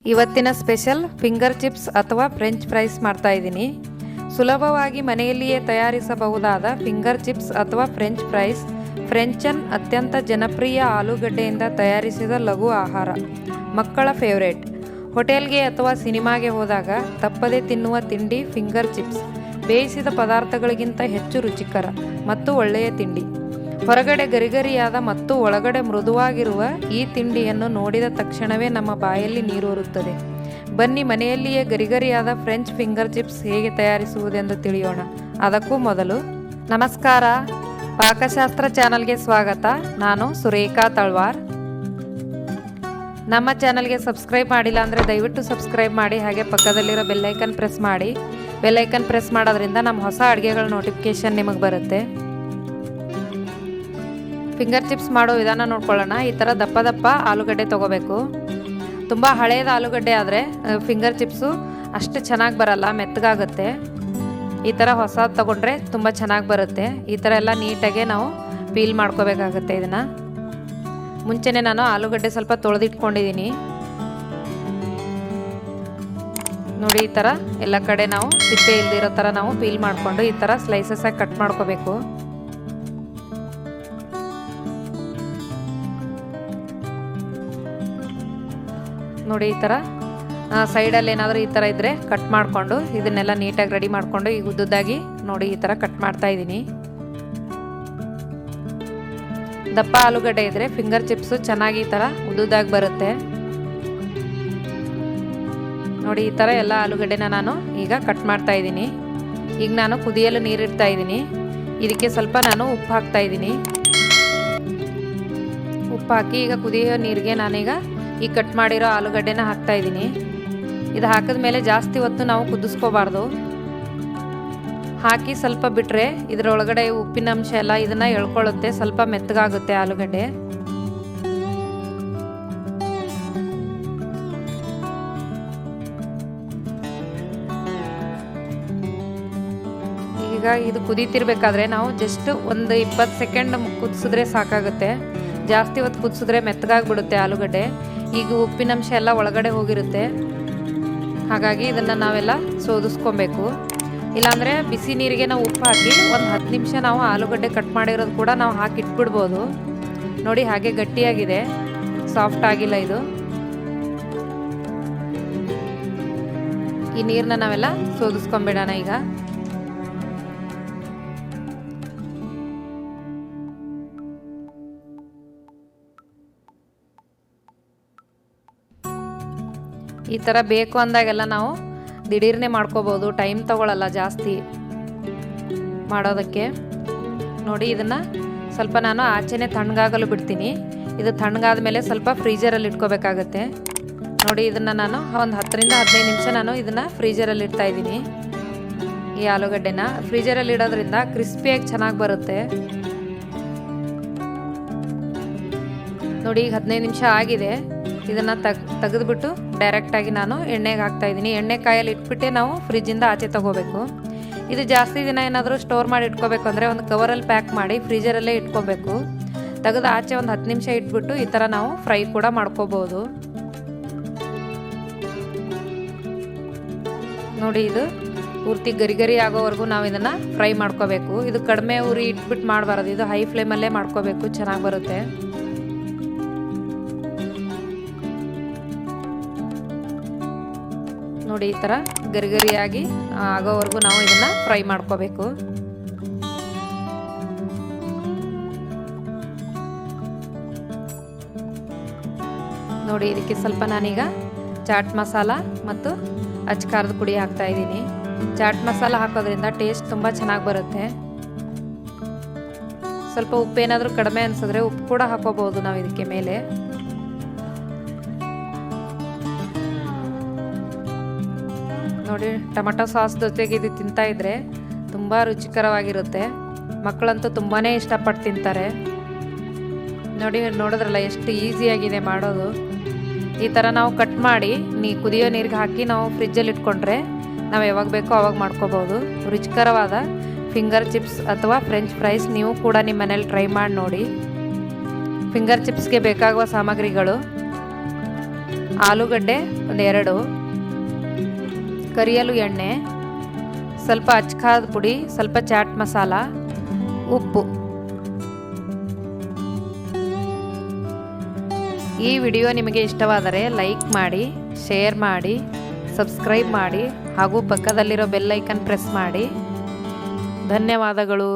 ಇವತ್ತಿನ special finger chips ಅಥವಾ French fries ಮಾಡ್ತಾ ಇದ್ದೀನಿ. ಸುಲಭವಾಗಿ ಮನೆಯಲ್ಲಿಯೇ ತಯಾರಿಸಬಹುದಾದ ಫಿಂಗರ್ ಚಿಪ್ಸ್ ಅಥವಾ ಫ್ರೆಂಚ್ ಫ್ರೈಸ್ ಫ್ರೆಂಚನ್ ಅತ್ಯಂತ ಜನಪ್ರಿಯ ಆಲೂಗಡ್ಡೆಯಿಂದ ತಯಾರಿಸಿದ ಲಘು ಆಹಾರ, ಮಕ್ಕಳ ಫೇವರೇಟ್. ಹೋಟೆಲ್ಗೆ ಅಥವಾ ಸಿನಿಮಾಗೆ ಹೋದಾಗ ತಪ್ಪದೆ ತಿನ್ನುವ ತಿಂಡಿ ಫಿಂಗರ್ ಚಿಪ್ಸ್. ಬೇಯಿಸಿದ ಪದಾರ್ಥಗಳಿಗಿಂತ ಹೆಚ್ಚು ರುಚಿಕರ ಮತ್ತು ಒಳ್ಳೆಯ ತಿಂಡಿ. ಹೊರಗಡೆ ಗರಿಗರಿಯಾದ ಮತ್ತು ಒಳಗಡೆ ಮೃದುವಾಗಿರುವ ಈ ತಿಂಡಿಯನ್ನು ನೋಡಿದ ತಕ್ಷಣವೇ ನಮ್ಮ ಬಾಯಲ್ಲಿ ನೀರೂರುತ್ತದೆ. ಬನ್ನಿ ಮನೆಯಲ್ಲಿಯೇ ಗರಿಗರಿಯಾದ ಫ್ರೆಂಚ್ ಫಿಂಗರ್ ಚಿಪ್ಸ್ ಹೇಗೆ ತಯಾರಿಸುವುದೆಂದು ತಿಳಿಯೋಣ. ಅದಕ್ಕೂ ಮೊದಲು ನಮಸ್ಕಾರ, ಪಾಕಶಾಸ್ತ್ರ ಚಾನಲ್ಗೆ ಸ್ವಾಗತ. ನಾನು ಸುರೇಖಾ ತಳ್ವಾರ್. ನಮ್ಮ ಚಾನಲ್ಗೆ ಸಬ್ಸ್ಕ್ರೈಬ್ ಮಾಡಿಲ್ಲ ಅಂದರೆ ದಯವಿಟ್ಟು ಸಬ್ಸ್ಕ್ರೈಬ್ ಮಾಡಿ, ಹಾಗೆ ಪಕ್ಕದಲ್ಲಿರೋ ಬೆಲ್ಲೈಕನ್ ಪ್ರೆಸ್ ಮಾಡಿ. ಬೆಲ್ಲೈಕನ್ ಪ್ರೆಸ್ ಮಾಡೋದ್ರಿಂದ ನಮ್ಮ ಹೊಸ ಅಡುಗೆಗಳ ನೋಟಿಫಿಕೇಷನ್ ನಿಮಗೆ ಬರುತ್ತೆ. ಫಿಂಗರ್ ಚಿಪ್ಸ್ ಮಾಡೋ ವಿಧಾನ ನೋಡ್ಕೊಳ್ಳೋಣ. ಈ ಥರ ದಪ್ಪ ದಪ್ಪ ಆಲೂಗಡ್ಡೆ ತೊಗೋಬೇಕು. ತುಂಬ ಹಳೇದು ಆಲೂಗಡ್ಡೆ ಆದರೆ ಫಿಂಗರ್ ಚಿಪ್ಸು ಅಷ್ಟು ಚೆನ್ನಾಗಿ ಬರಲ್ಲ, ಮೆತ್ತಗಾಗುತ್ತೆ. ಈ ಥರ ಹೊಸದು ತೊಗೊಂಡ್ರೆ ತುಂಬ ಚೆನ್ನಾಗಿ ಬರುತ್ತೆ. ಈ ಥರ ಎಲ್ಲ ನೀಟಾಗೆ ನಾವು ಪೀಲ್ ಮಾಡ್ಕೋಬೇಕಾಗತ್ತೆ. ಇದನ್ನು ಮುಂಚೆನೇ ನಾನು ಆಲೂಗಡ್ಡೆ ಸ್ವಲ್ಪ ತೊಳೆದಿಟ್ಕೊಂಡಿದ್ದೀನಿ. ನೋಡಿ, ಈ ಥರ ಎಲ್ಲ ಕಡೆ ನಾವು ಸಿಪ್ಪೆ ಇಲ್ದಿರೋ ಥರ ನಾವು ಪೀಲ್ ಮಾಡಿಕೊಂಡು ಈ ಥರ ಸ್ಲೈಸಸ್ ಆಗಿ ಕಟ್ ಮಾಡ್ಕೋಬೇಕು. ನೋಡಿ, ಈ ಥರ ಸೈಡಲ್ಲಿ ಏನಾದರೂ ಈ ಥರ ಇದ್ದರೆ ಕಟ್ ಮಾಡಿಕೊಂಡು ಇದನ್ನೆಲ್ಲ ನೀಟಾಗಿ ರೆಡಿ ಮಾಡಿಕೊಂಡು ಈಗ ಉದ್ದುದ್ದಾಗಿ ನೋಡಿ ಈ ಥರ ಕಟ್ ಮಾಡ್ತಾ ಇದ್ದೀನಿ. ದಪ್ಪ ಆಲೂಗಡ್ಡೆ ಇದ್ದರೆ ಫಿಂಗರ್ ಚಿಪ್ಸು ಚೆನ್ನಾಗಿ ಈ ಥರ ಉದ್ದುದ್ದಾಗಿ ಬರುತ್ತೆ. ನೋಡಿ, ಈ ಥರ ಎಲ್ಲ ಆಲೂಗಡ್ಡೆನ ನಾನು ಈಗ ಕಟ್ ಮಾಡ್ತಾ ಇದ್ದೀನಿ. ಈಗ ನಾನು ಕುದಿಯಲು ನೀರಿಡ್ತಾ ಇದ್ದೀನಿ. ಇದಕ್ಕೆ ಸ್ವಲ್ಪ ನಾನು ಉಪ್ಪು ಹಾಕ್ತಾ ಇದ್ದೀನಿ. ಉಪ್ಪು ಹಾಕಿ ಈಗ ಕುದಿಯೋ ನೀರಿಗೆ ನಾನೀಗ ಈ ಕಟ್ ಮಾಡಿರೋ ಆಲೂಗಡ್ಡೆನ ಹಾಕ್ತಾ ಇದ್ದೀನಿ. ಇದು ಹಾಕಿದ ಮೇಲೆ ಜಾಸ್ತಿ ಹೊತ್ತು ನಾವು ಕುದಿಸ್ಕೋಬಾರ್ದು. ಹಾಕಿ ಸ್ವಲ್ಪ ಬಿಟ್ಟರೆ ಇದರೊಳಗಡೆ ಉಪ್ಪಿನ ಅಂಶ ಎಲ್ಲ ಇದನ್ನು ಎಳ್ಕೊಳ್ಳುತ್ತೆ, ಸ್ವಲ್ಪ ಮೆತ್ತಗಾಗುತ್ತೆ ಆಲೂಗಡ್ಡೆ. ಈಗ ಇದು ಕುದೀತಿರ್ಬೇಕಾದ್ರೆ ನಾವು ಜಸ್ಟ್ ಒಂದು 20 ಸೆಕೆಂಡ್ ಕುದಿಸಿದ್ರೆ ಸಾಕಾಗುತ್ತೆ. ಜಾಸ್ತಿ ಹೊತ್ತು ಕುದಿಸಿದ್ರೆ ಮೆತ್ತಗಾಗ್ಬಿಡುತ್ತೆ ಆಲೂಗಡ್ಡೆ. ಈಗ ಉಪ್ಪಿನಂಶ ಎಲ್ಲ ಒಳಗಡೆ ಹೋಗಿರುತ್ತೆ, ಹಾಗಾಗಿ ಇದನ್ನು ನಾವೆಲ್ಲ ಸೋದಿಸ್ಕೊಬೇಕು. ಇಲ್ಲಾಂದರೆ ಬಿಸಿ ನೀರಿಗೆ ನಾವು ಉಪ್ಪು ಹಾಕಿ ಒಂದು 10 ನಿಮಿಷ ನಾವು ಆಲೂಗಡ್ಡೆ ಕಟ್ ಮಾಡಿರೋದು ಕೂಡ ನಾವು ಹಾಕಿ ಇಟ್ಬಿಡ್ಬೋದು. ನೋಡಿ, ಹಾಗೆ ಗಟ್ಟಿಯಾಗಿದೆ, ಸಾಫ್ಟ್ ಆಗಿಲ್ಲ ಇದು. ಈ ನೀರನ್ನ ನಾವೆಲ್ಲ ಸೋದಿಸ್ಕೊಂಬಿಡೋಣ. ಈಗ ಈ ಥರ ಬೇಕು ಅಂದಾಗೆಲ್ಲ ನಾವು ದಿಢೀರ್ನೆ ಮಾಡ್ಕೋಬೋದು, ಟೈಮ್ ತಗೊಳ್ಳಲ್ಲ ಜಾಸ್ತಿ ಮಾಡೋದಕ್ಕೆ. ನೋಡಿ, ಇದನ್ನು ಸ್ವಲ್ಪ ನಾನು ಆಚೆನೇ ತಣ್ಣಗಾಗಲು ಬಿಡ್ತೀನಿ. ಇದು ತಣ್ಣಗಾದ ಮೇಲೆ ಸ್ವಲ್ಪ ಫ್ರೀಜರಲ್ಲಿ ಇಟ್ಕೋಬೇಕಾಗತ್ತೆ. ನೋಡಿ, ಇದನ್ನು ನಾನು ಒಂದು 10ರಿಂದ 15 ನಿಮಿಷ ನಾನು ಇದನ್ನು ಫ್ರೀಜರಲ್ಲಿ ಇಡ್ತಾ ಇದ್ದೀನಿ. ಈ ಆಲೂಗಡ್ಡೆನ ಫ್ರೀಜರಲ್ಲಿ ಇಡೋದ್ರಿಂದ ಕ್ರಿಸ್ಪಿಯಾಗಿ ಚೆನ್ನಾಗಿ ಬರುತ್ತೆ. ನೋಡಿ, ಈಗ 15 ನಿಮಿಷ ಆಗಿದೆ. ಇದನ್ನು ತೆಗೆದುಬಿಟ್ಟು ಡೈರೆಕ್ಟಾಗಿ ನಾನು ಎಣ್ಣೆಗೆ ಹಾಕ್ತಾಯಿದ್ದೀನಿ. ಎಣ್ಣೆ ಕಾಯಲ್ಲಿ ಇಟ್ಬಿಟ್ಟೆ ನಾವು ಫ್ರಿಜ್ಜಿಂದ ಆಚೆ ತೊಗೋಬೇಕು. ಇದು ಜಾಸ್ತಿ ದಿನ ಏನಾದರೂ ಸ್ಟೋರ್ ಮಾಡಿ ಇಟ್ಕೋಬೇಕು ಅಂದರೆ ಒಂದು ಕವರಲ್ಲಿ ಪ್ಯಾಕ್ ಮಾಡಿ ಫ್ರೀಜರಲ್ಲೇ ಇಟ್ಕೋಬೇಕು. ತೆಗೆದು ಆಚೆ ಒಂದು 10 ನಿಮಿಷ ಇಟ್ಬಿಟ್ಟು ಈ ಥರ ನಾವು ಫ್ರೈ ಕೂಡ ಮಾಡ್ಕೋಬೋದು. ನೋಡಿ, ಇದು ಪೂರ್ತಿ ಗರಿ ಆಗೋವರೆಗೂ ನಾವು ಇದನ್ನು ಫ್ರೈ ಮಾಡ್ಕೋಬೇಕು. ಇದು ಕಡಿಮೆ ಉರಿ ಇಟ್ಬಿಟ್ಟು ಮಾಡಬಾರ್ದು, ಇದು ಹೈ ಫ್ಲೇಮಲ್ಲೇ ಮಾಡ್ಕೋಬೇಕು, ಚೆನ್ನಾಗಿ ಬರುತ್ತೆ. ನೋಡಿ, ಈ ಥರ ಗರಿಗರಿಯಾಗಿ ಆಗೋವರೆಗೂ ನಾವು ಇದನ್ನು ಫ್ರೈ ಮಾಡ್ಕೋಬೇಕು. ನೋಡಿ, ಇದಕ್ಕೆ ಸ್ವಲ್ಪ ನಾನೀಗ ಚಾಟ್ ಮಸಾಲ ಮತ್ತು ಅಚ್ಕಾರದ ಪುಡಿ ಹಾಕ್ತಾ ಇದ್ದೀನಿ. ಚಾಟ್ ಮಸಾಲ ಹಾಕೋದ್ರಿಂದ ಟೇಸ್ಟ್ ತುಂಬ ಚೆನ್ನಾಗಿ ಬರುತ್ತೆ. ಸ್ವಲ್ಪ ಉಪ್ಪೇನಾದರೂ ಕಡಿಮೆ ಅನಿಸಿದ್ರೆ ಉಪ್ಪು ಕೂಡ ಹಾಕೋಬಹುದು ನಾವು ಇದಕ್ಕೆ ಮೇಲೆ. ನೋಡಿ, ಟೊಮೆಟೊ ಸಾಸ್ ಜೊತೆಗೆ ಇದು ತಿಂತಾ ಇದ್ರೆ ತುಂಬ ರುಚಿಕರವಾಗಿರುತ್ತೆ. ಮಕ್ಕಳಂತೂ ತುಂಬಾ ಇಷ್ಟಪಟ್ಟು ತಿಂತಾರೆ. ನೋಡಿ, ನೋಡಿದ್ರಲ್ಲ ಎಷ್ಟು ಈಸಿಯಾಗಿದೆ ಮಾಡೋದು. ಈ ಥರ ನಾವು ಕಟ್ ಮಾಡಿ ಕುದಿಯೋ ನೀರಿಗೆ ಹಾಕಿ ನಾವು ಫ್ರಿಜ್ಜಲ್ಲಿ ಇಟ್ಕೊಂಡ್ರೆ ನಾವು ಯಾವಾಗ ಬೇಕೋ ಆವಾಗ ಮಾಡ್ಕೋಬೋದು. ರುಚಿಕರವಾದ ಫಿಂಗರ್ ಚಿಪ್ಸ್ ಅಥವಾ ಫ್ರೆಂಚ್ ಫ್ರೈಸ್ ನೀವು ಕೂಡ ನಿಮ್ಮ ಮನೇಲಿ ಟ್ರೈ ಮಾಡಿ ನೋಡಿ. ಫಿಂಗರ್ ಚಿಪ್ಸ್ಗೆ ಬೇಕಾಗುವ ಸಾಮಗ್ರಿಗಳು: ಆಲೂಗಡ್ಡೆ ಒಂದು 2, ಕರಿಯಲು ಎಣ್ಣೆ, ಸ್ವಲ್ಪ ಅಚ್ಕಾದ ಪುಡಿ, ಸ್ವಲ್ಪ ಚಾಟ್ ಮಸಾಲ, ಉಪ್ಪು. ಈ ವಿಡಿಯೋ ನಿಮಗೆ ಇಷ್ಟವಾದರೆ ಲೈಕ್ ಮಾಡಿ, ಶೇರ್ ಮಾಡಿ, ಸಬ್ಸ್ಕ್ರೈಬ್ ಮಾಡಿ ಹಾಗೂ ಪಕ್ಕದಲ್ಲಿರೋ ಬೆಲ್ ಐಕನ್ ಪ್ರೆಸ್ ಮಾಡಿ. ಧನ್ಯವಾದಗಳು.